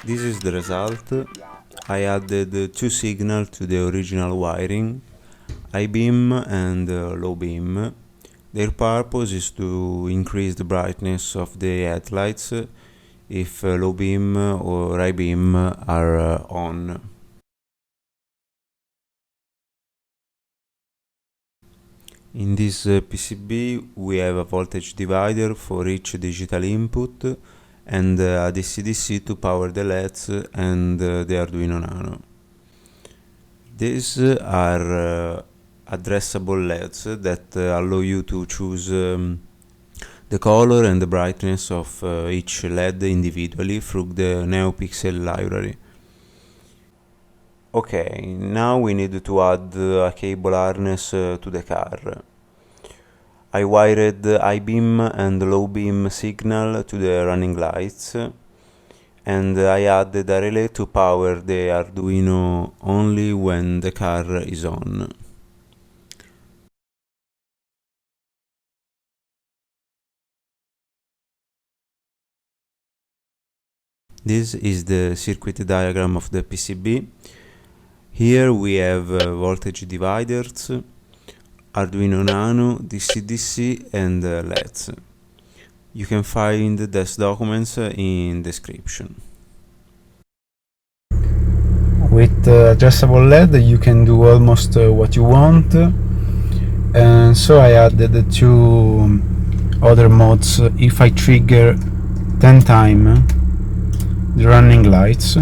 This is the result. I added two signals to the original wiring, high beam and low beam. Their purpose is to increase the brightness of the headlights if low beam or high beam are on. In this PCB we have a voltage divider for each digital input and a DC-DC to power the LEDs and the Arduino Nano. These are addressable LEDs that allow you to choose the color and the brightness of each LED individually through the NeoPixel library. Okay, now we need to add a cable harness to the car. I wired high beam and low beam signal to the running lights, and I added a relay to power the Arduino only when the car is on. This is the circuit diagram of the PCB. Here we have voltage dividers, Arduino Nano, DC-DC and LEDs. You can find these documents in description. With adjustable LED you can do almost what you want, and so I added two other modes. If I trigger 10 times the running lights,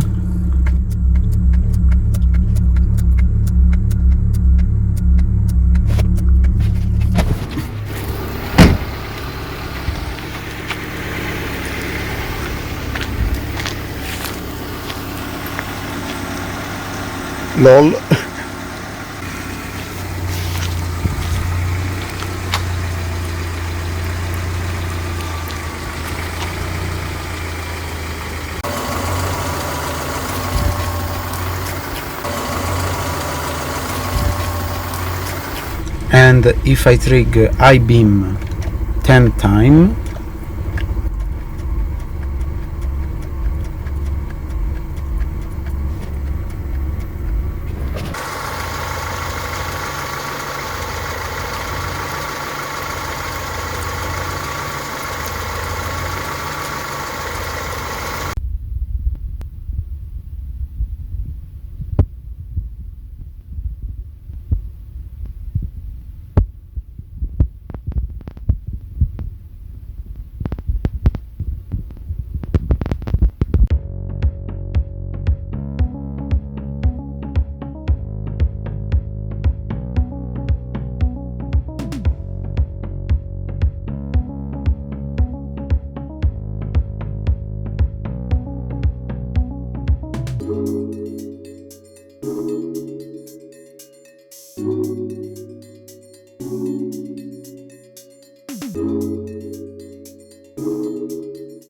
LOL. And if I trigger high beam 10 times,